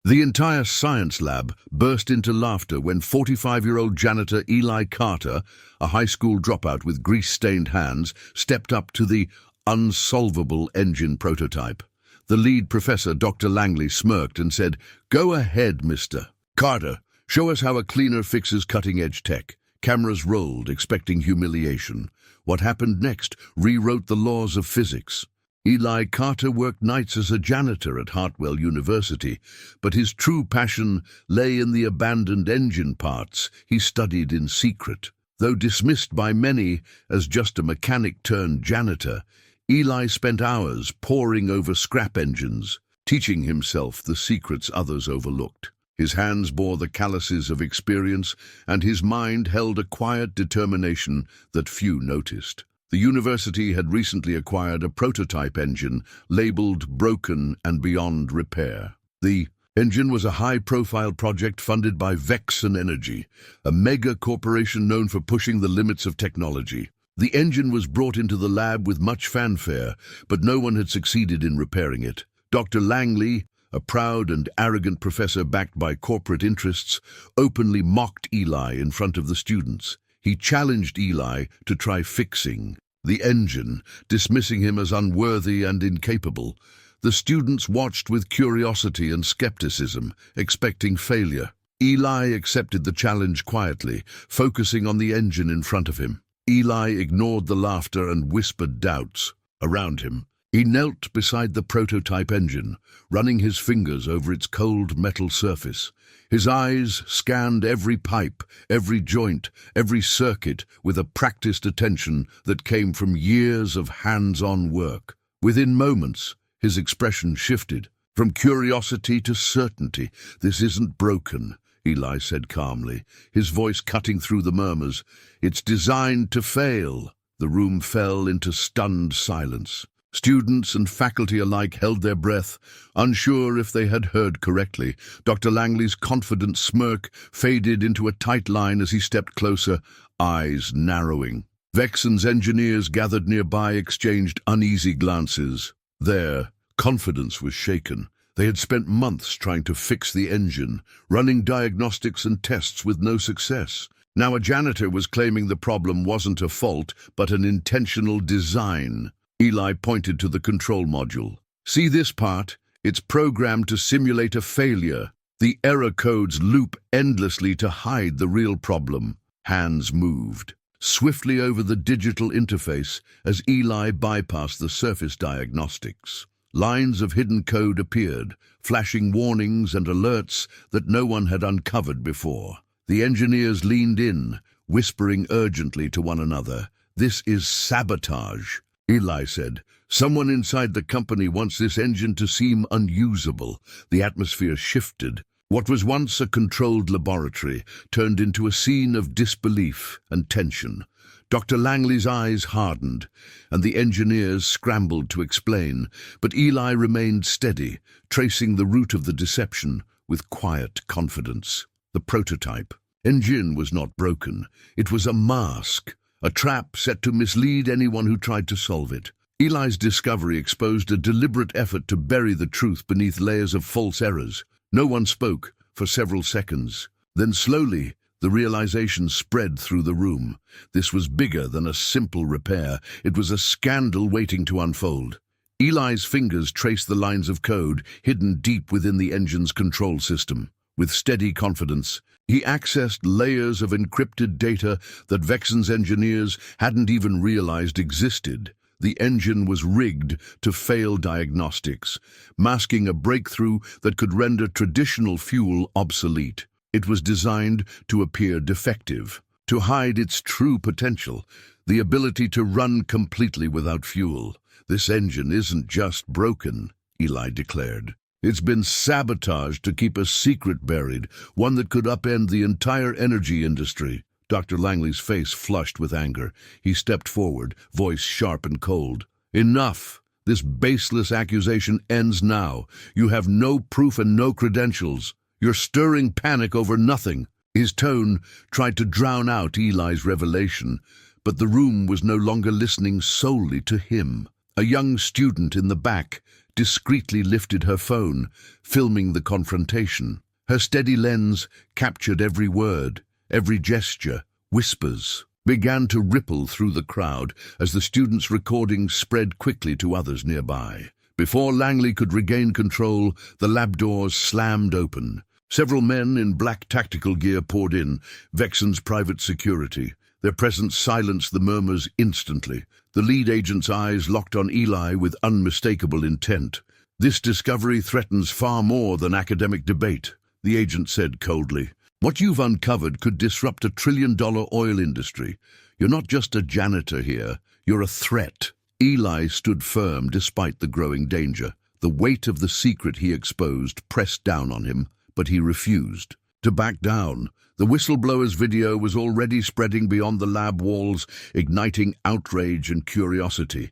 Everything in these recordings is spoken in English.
The entire science lab burst into laughter when 45-year-old janitor Eli Carter, a high school dropout with grease-stained hands, stepped up to the unsolvable engine prototype. The lead professor, Dr. Langley, smirked and said, "Go ahead, Mr. Carter. Show us how a cleaner fixes cutting-edge tech." Cameras rolled, expecting humiliation. What happened next rewrote the laws of physics. Eli Carter worked nights as a janitor at Hartwell University, but his true passion lay in the abandoned engine parts he studied in secret. Though dismissed by many as just a mechanic-turned-janitor, Eli spent hours poring over scrap engines, teaching himself the secrets others overlooked. His hands bore the calluses of experience, and his mind held a quiet determination that few noticed. The university had recently acquired a prototype engine labeled broken and beyond repair. The engine was a high-profile project funded by Vexen Energy, a mega-corporation known for pushing the limits of technology. The engine was brought into the lab with much fanfare, but no one had succeeded in repairing it. Dr. Langley, a proud and arrogant professor backed by corporate interests, openly mocked Eli in front of the students. He challenged Eli to try fixing the engine, dismissing him as unworthy and incapable. The students watched with curiosity and skepticism, expecting failure. Eli accepted the challenge quietly, focusing on the engine in front of him. Eli ignored the laughter and whispered doubts around him. He knelt beside the prototype engine, running his fingers over its cold metal surface. His eyes scanned every pipe, every joint, every circuit with a practiced attention that came from years of hands-on work. Within moments, his expression shifted, from curiosity to certainty. "This isn't broken," Eli said calmly, his voice cutting through the murmurs. "It's designed to fail." The room fell into stunned silence. Students and faculty alike held their breath, unsure if they had heard correctly. Dr. Langley's confident smirk faded into a tight line as he stepped closer, eyes narrowing. Vexen's engineers gathered nearby exchanged uneasy glances. Their confidence was shaken. They had spent months trying to fix the engine, running diagnostics and tests with no success. Now a janitor was claiming the problem wasn't a fault, but an intentional design. Eli pointed to the control module. "See this part? It's programmed to simulate a failure. The error codes loop endlessly to hide the real problem." Hands moved swiftly over the digital interface as Eli bypassed the surface diagnostics. Lines of hidden code appeared, flashing warnings and alerts that no one had uncovered before. The engineers leaned in, whispering urgently to one another. "This is sabotage," Eli said. "Someone inside the company wants this engine to seem unusable." The atmosphere shifted. What was once a controlled laboratory turned into a scene of disbelief and tension. Dr. Langley's eyes hardened, and the engineers scrambled to explain, but Eli remained steady, tracing the root of the deception with quiet confidence. The prototype engine was not broken. It was a mask, a trap set to mislead anyone who tried to solve it. Eli's discovery exposed a deliberate effort to bury the truth beneath layers of false errors. No one spoke for several seconds. Then slowly, the realization spread through the room. This was bigger than a simple repair. It was a scandal waiting to unfold. Eli's fingers traced the lines of code hidden deep within the engine's control system. With steady confidence, he accessed layers of encrypted data that Vexen's engineers hadn't even realized existed. The engine was rigged to fail diagnostics, masking a breakthrough that could render traditional fuel obsolete. It was designed to appear defective, to hide its true potential, the ability to run completely without fuel. "This engine isn't just broken," Eli declared. "It's been sabotaged to keep a secret buried, one that could upend the entire energy industry." Dr. Langley's face flushed with anger. He stepped forward, voice sharp and cold. "Enough! This baseless accusation ends now. You have no proof and no credentials. You're stirring panic over nothing." His tone tried to drown out Eli's revelation, but the room was no longer listening solely to him. A young student in the back, discreetly lifted her phone, filming the confrontation. Her steady lens captured every word, every gesture, whispers began to ripple through the crowd as the students' recordings spread quickly to others nearby. Before Langley could regain control, the lab doors slammed open. Several men in black tactical gear poured in, Vexen's private security. Their presence silenced the murmurs instantly. The lead agent's eyes locked on Eli with unmistakable intent. "This discovery threatens far more than academic debate," the agent said coldly. "What you've uncovered could disrupt a trillion-dollar oil industry. You're not just a janitor here, you're a threat." Eli stood firm despite the growing danger. The weight of the secret he exposed pressed down on him, but he refused to back down. The whistleblower's video was already spreading beyond the lab walls, igniting outrage and curiosity.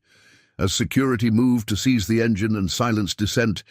As security moved to seize the engine and silence dissent,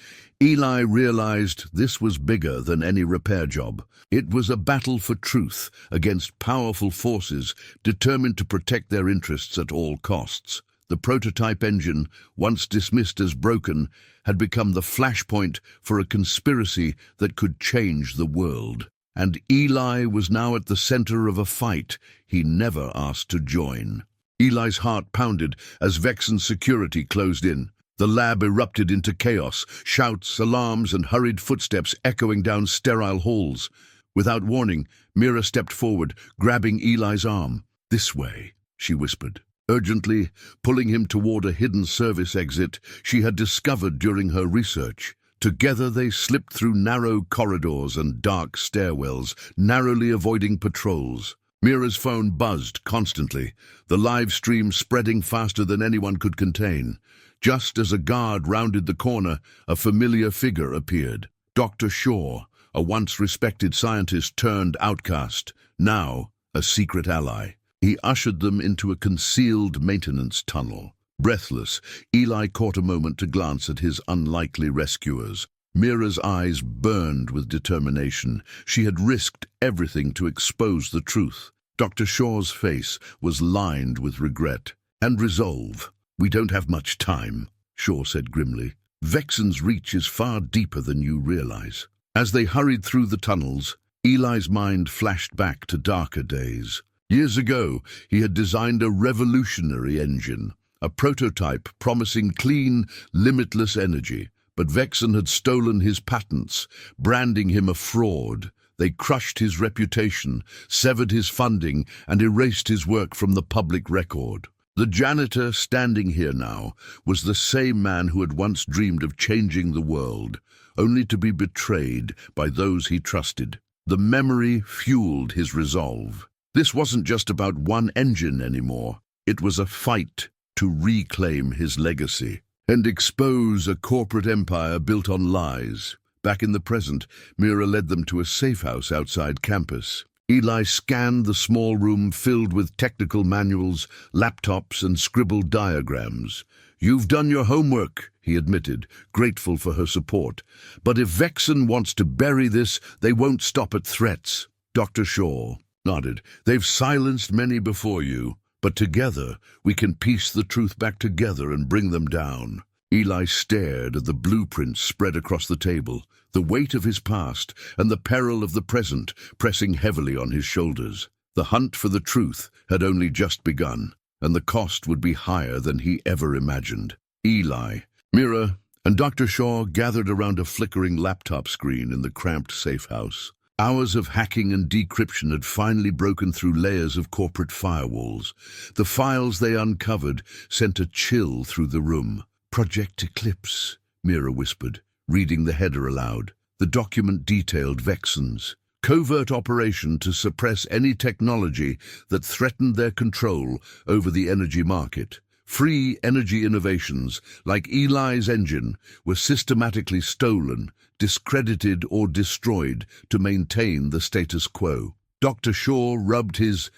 Eli realized this was bigger than any repair job. It was a battle for truth against powerful forces determined to protect their interests at all costs. The prototype engine, once dismissed as broken, had become the flashpoint for a conspiracy that could change the world. And Eli was now at the center of a fight he never asked to join. Eli's heart pounded as Vexen's security closed in. The lab erupted into chaos, shouts, alarms, and hurried footsteps echoing down sterile halls. Without warning, Mira stepped forward, grabbing Eli's arm. "This way," she whispered. Urgently, pulling him toward a hidden service exit she had discovered during her research. Together they slipped through narrow corridors and dark stairwells, narrowly avoiding patrols. Mira's phone buzzed constantly, the live stream spreading faster than anyone could contain. Just as a guard rounded the corner, a familiar figure appeared. Dr. Shaw, a once respected scientist turned outcast, now a secret ally. He ushered them into a concealed maintenance tunnel. Breathless, Eli caught a moment to glance at his unlikely rescuers. Mira's eyes burned with determination. She had risked everything to expose the truth. Dr. Shaw's face was lined with regret and resolve. "We don't have much time," Shaw said grimly. "Vexen's reach is far deeper than you realize." As they hurried through the tunnels, Eli's mind flashed back to darker days. Years ago, he had designed a revolutionary engine, a prototype promising clean, limitless energy. But Vexen had stolen his patents, branding him a fraud. They crushed his reputation, severed his funding, and erased his work from the public record. The janitor standing here now was the same man who had once dreamed of changing the world, only to be betrayed by those he trusted. The memory fueled his resolve. This wasn't just about one engine anymore. It was a fight to reclaim his legacy and expose a corporate empire built on lies. Back in the present, Mira led them to a safe house outside campus. Eli scanned the small room filled with technical manuals, laptops, and scribbled diagrams. "You've done your homework," he admitted, grateful for her support. "But if Vexen wants to bury this, they won't stop at threats." Dr. Shaw nodded. "They've silenced many before you, but together we can piece the truth back together and bring them down." Eli stared at the blueprints spread across the table, the weight of his past and the peril of the present pressing heavily on his shoulders. The hunt for the truth had only just begun, and the cost would be higher than he ever imagined. Eli, Mira, and Dr. Shaw gathered around a flickering laptop screen in the cramped safe house. Hours of hacking and decryption had finally broken through layers of corporate firewalls. The files they uncovered sent a chill through the room. "Project Eclipse," Mira whispered, reading the header aloud. The document detailed Vexen's covert operation to suppress any technology that threatened their control over the energy market. Free energy innovations, like Eli's engine, were systematically stolen, discredited or destroyed to maintain the status quo. Dr. Shaw rubbed his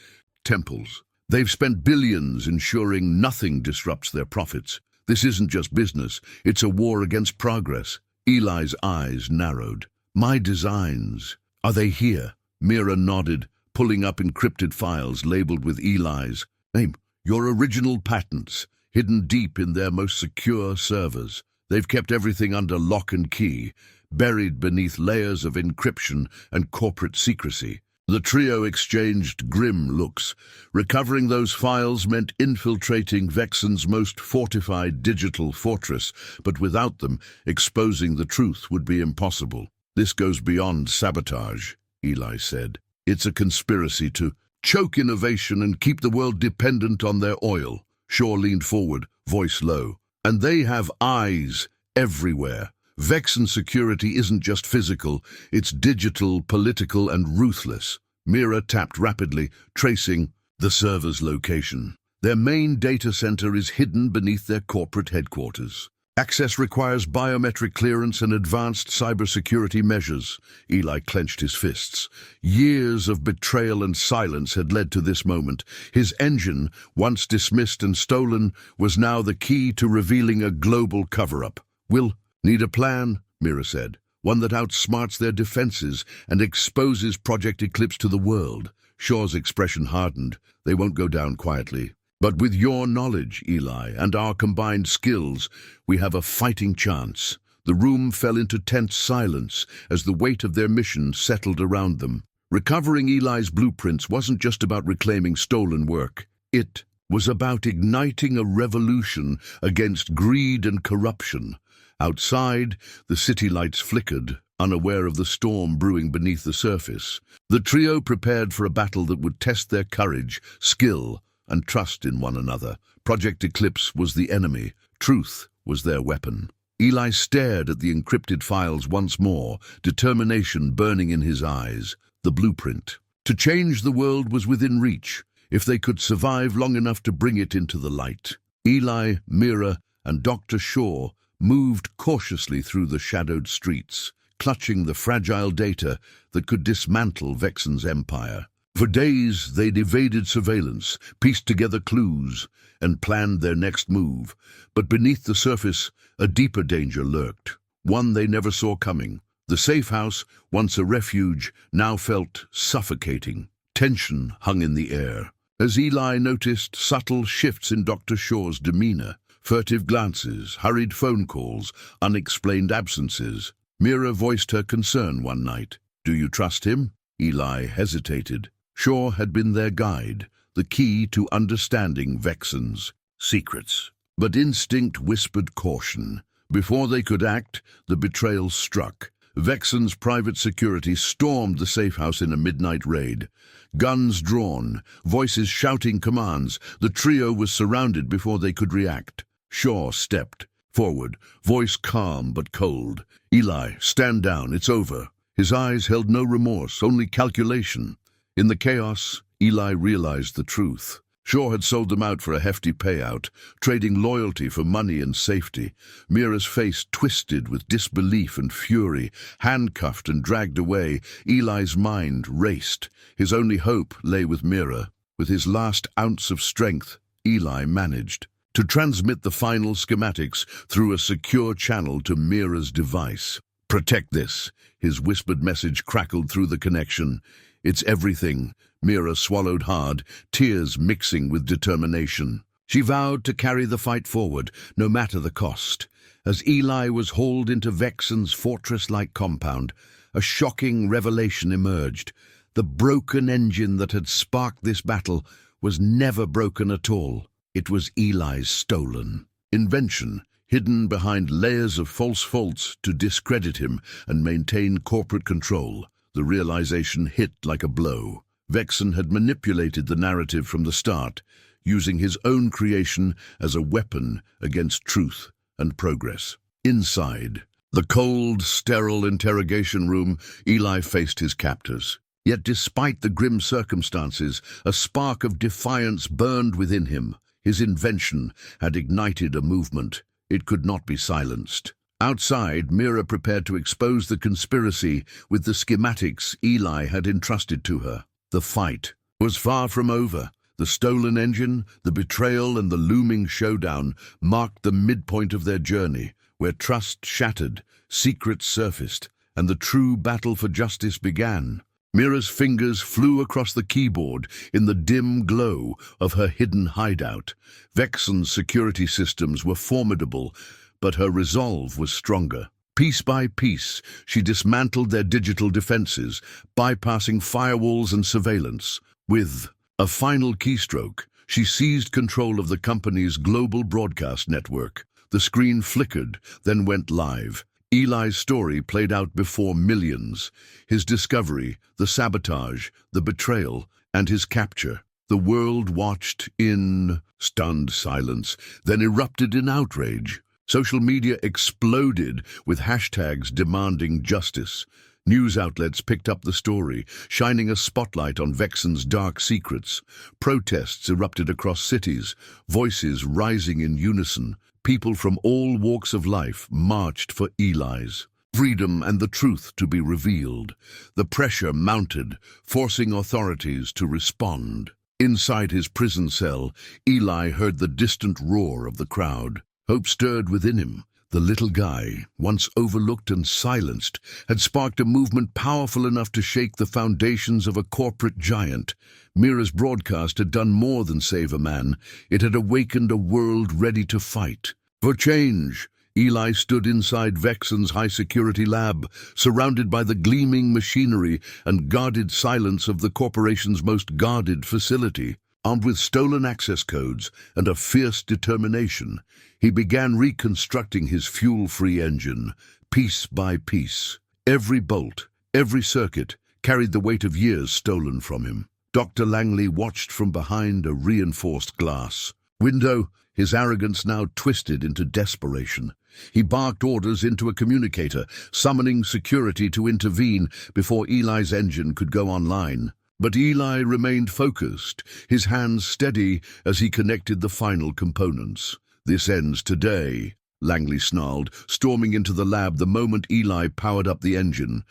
temples. "They've spent billions ensuring nothing disrupts their profits. This isn't just business, it's a war against progress." Eli's eyes narrowed. "My designs, are they here?" Mira nodded, pulling up encrypted files labeled with Eli's name. "Your original patents, hidden deep in their most secure servers. They've kept everything under lock and key, buried beneath layers of encryption and corporate secrecy. The trio exchanged grim looks. Recovering those files meant infiltrating Vexen's most fortified digital fortress, but without them, exposing the truth would be impossible. "This goes beyond sabotage," Eli said. "It's a conspiracy to choke innovation and keep the world dependent on their oil." Shaw leaned forward, voice low. "And they have eyes everywhere. Vexen security isn't just physical, it's digital, political, and ruthless." Mira tapped rapidly, tracing the server's location. "Their main data center is hidden beneath their corporate headquarters. Access requires biometric clearance and advanced cybersecurity measures." Eli clenched his fists. Years of betrayal and silence had led to this moment. His engine, once dismissed and stolen, was now the key to revealing a global cover-up. "We'll need a plan," Mira said. "One that outsmarts their defenses and exposes Project Eclipse to the world." Shaw's expression hardened. "They won't go down quietly. But with your knowledge, Eli, and our combined skills, we have a fighting chance." The room fell into tense silence as the weight of their mission settled around them. Recovering Eli's blueprints wasn't just about reclaiming stolen work. It was about igniting a revolution against greed and corruption. Outside, the city lights flickered, unaware of the storm brewing beneath the surface. The trio prepared for a battle that would test their courage, skill, and trust in one another. Project Eclipse was the enemy. Truth was their weapon. Eli stared at the encrypted files once more, determination burning in his eyes. The blueprint. To change the world was within reach, if they could survive long enough to bring it into the light. Eli, Mira, and Dr. Shaw moved cautiously through the shadowed streets, clutching the fragile data that could dismantle Vexen's empire. For days, they'd evaded surveillance, pieced together clues, and planned their next move. But beneath the surface, a deeper danger lurked, one they never saw coming. The safe house, once a refuge, now felt suffocating. Tension hung in the air. As Eli noticed subtle shifts in Dr. Shaw's demeanor, furtive glances, hurried phone calls, unexplained absences, Mira voiced her concern one night. "Do you trust him?" Eli hesitated. Shaw had been their guide, the key to understanding Vexen's secrets. But instinct whispered caution. Before they could act, the betrayal struck. Vexen's private security stormed the safe house in a midnight raid. Guns drawn, voices shouting commands, the trio was surrounded before they could react. Shaw stepped forward, voice calm but cold. "Eli, stand down, it's over." His eyes held no remorse, only calculation. In the chaos, Eli realized the truth. Shaw had sold them out for a hefty payout, trading loyalty for money and safety. Mira's face twisted with disbelief and fury. Handcuffed and dragged away, Eli's mind raced. His only hope lay with Mira. With his last ounce of strength, Eli managed to transmit the final schematics through a secure channel to Mira's device. "Protect this," his whispered message crackled through the connection. "It's everything." Mira swallowed hard, tears mixing with determination. She vowed to carry the fight forward, no matter the cost. As Eli was hauled into Vexen's fortress-like compound, a shocking revelation emerged. The broken engine that had sparked this battle was never broken at all. It was Eli's stolen invention, hidden behind layers of false faults to discredit him and maintain corporate control. The realization hit like a blow. Vexen had manipulated the narrative from the start, using his own creation as a weapon against truth and progress. Inside the cold, sterile interrogation room, Eli faced his captors. Yet despite the grim circumstances, a spark of defiance burned within him. His invention had ignited a movement. It could not be silenced. Outside, Mira prepared to expose the conspiracy with the schematics Eli had entrusted to her. The fight was far from over. The stolen engine, the betrayal, and the looming showdown marked the midpoint of their journey, where trust shattered, secrets surfaced, and the true battle for justice began. Mira's fingers flew across the keyboard in the dim glow of her hidden hideout. Vexen's security systems were formidable, but her resolve was stronger. Piece by piece, she dismantled their digital defenses, bypassing firewalls and surveillance. With a final keystroke, she seized control of the company's global broadcast network. The screen flickered, then went live. Eli's story played out before millions. His discovery, the sabotage, the betrayal, and his capture. The world watched in stunned silence, then erupted in outrage. Social media exploded with hashtags demanding justice. News outlets picked up the story, shining a spotlight on Vexen's dark secrets. Protests erupted across cities, voices rising in unison. People from all walks of life marched for Eli's freedom and the truth to be revealed. The pressure mounted, forcing authorities to respond. Inside his prison cell, Eli heard the distant roar of the crowd. Hope stirred within him. The little guy, once overlooked and silenced, had sparked a movement powerful enough to shake the foundations of a corporate giant. Mira's broadcast had done more than save a man. It had awakened a world ready to fight. For change, Eli stood inside Vexen's high-security lab, surrounded by the gleaming machinery and guarded silence of the corporation's most guarded facility. Armed with stolen access codes and a fierce determination, he began reconstructing his fuel-free engine, piece by piece. Every bolt, every circuit, carried the weight of years stolen from him. Dr. Langley watched from behind a reinforced glass window, his arrogance now twisted into desperation. He barked orders into a communicator, summoning security to intervene before Eli's engine could go online. But Eli remained focused, his hands steady as he connected the final components. "This ends today," Langley snarled, storming into the lab the moment Eli powered up the engine.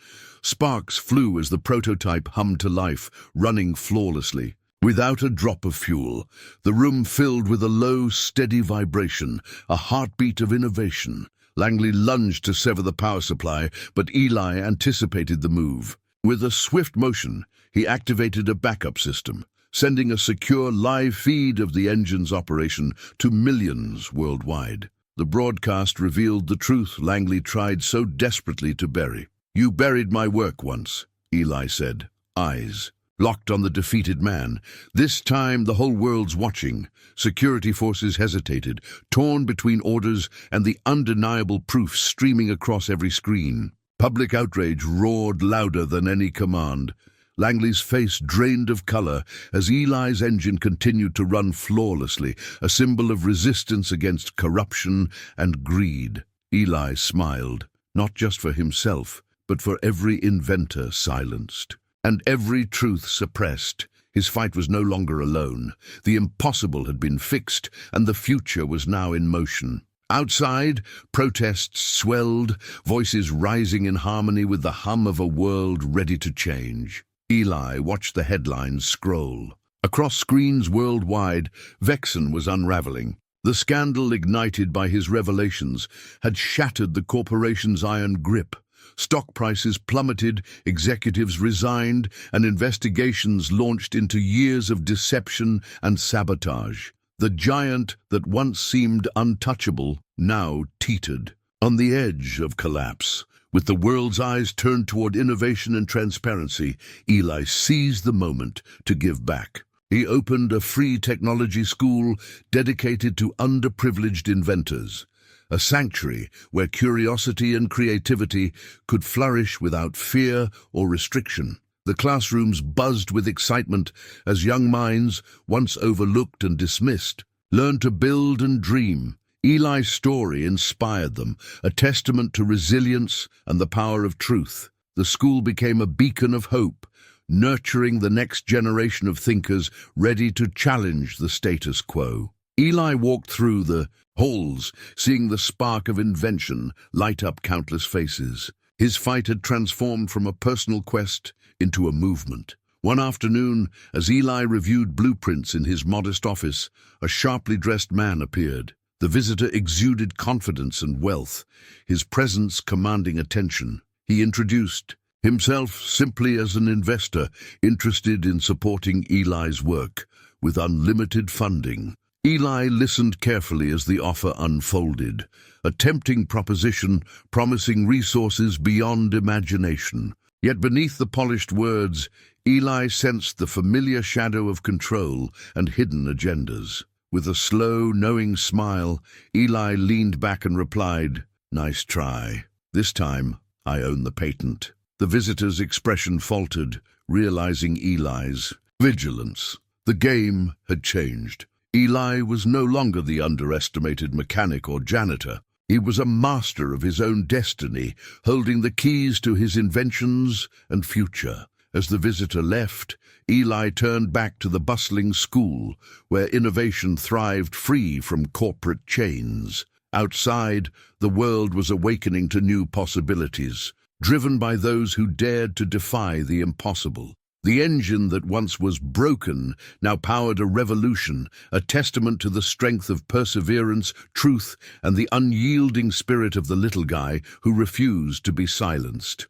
Sparks flew as the prototype hummed to life, running flawlessly. Without a drop of fuel, the room filled with a low, steady vibration, a heartbeat of innovation. Langley lunged to sever the power supply, but Eli anticipated the move. With a swift motion, he activated a backup system, sending a secure live feed of the engine's operation to millions worldwide. The broadcast revealed the truth Langley tried so desperately to bury. "You buried my work once," Eli said, eyes locked on the defeated man. "This time the whole world's watching." Security forces hesitated, torn between orders and the undeniable proof streaming across every screen. Public outrage roared louder than any command. Langley's face drained of color as Eli's engine continued to run flawlessly, a symbol of resistance against corruption and greed. Eli smiled, not just for himself, but for every inventor silenced, and every truth suppressed. His fight was no longer alone. The impossible had been fixed, and the future was now in motion. Outside, protests swelled, voices rising in harmony with the hum of a world ready to change. Eli watched the headlines scroll. Across screens worldwide, Vexen was unraveling. The scandal ignited by his revelations had shattered the corporation's iron grip. Stock prices plummeted, executives resigned, and investigations launched into years of deception and sabotage. The giant that once seemed untouchable now teetered on the edge of collapse. With the world's eyes turned toward innovation and transparency, Eli seized the moment to give back. He opened a free technology school dedicated to underprivileged inventors, a sanctuary where curiosity and creativity could flourish without fear or restriction. The classrooms buzzed with excitement as young minds, once overlooked and dismissed, learned to build and dream. Eli's story inspired them, a testament to resilience and the power of truth. The school became a beacon of hope, nurturing the next generation of thinkers ready to challenge the status quo. Eli walked through the halls, seeing the spark of invention light up countless faces. His fight had transformed from a personal quest into a movement. One afternoon, as Eli reviewed blueprints in his modest office, a sharply dressed man appeared. The visitor exuded confidence and wealth, his presence commanding attention. He introduced himself simply as an investor interested in supporting Eli's work with unlimited funding. Eli listened carefully as the offer unfolded, a tempting proposition promising resources beyond imagination. Yet beneath the polished words, Eli sensed the familiar shadow of control and hidden agendas. With a slow, knowing smile, Eli leaned back and replied, "Nice try. This time, I own the patent." The visitor's expression faltered, realizing Eli's vigilance. The game had changed. Eli was no longer the underestimated mechanic or janitor. He was a master of his own destiny, holding the keys to his inventions and future. As the visitor left, Eli turned back to the bustling school, where innovation thrived free from corporate chains. Outside, the world was awakening to new possibilities, driven by those who dared to defy the impossible. The engine that once was broken now powered a revolution, a testament to the strength of perseverance, truth, and the unyielding spirit of the little guy who refused to be silenced.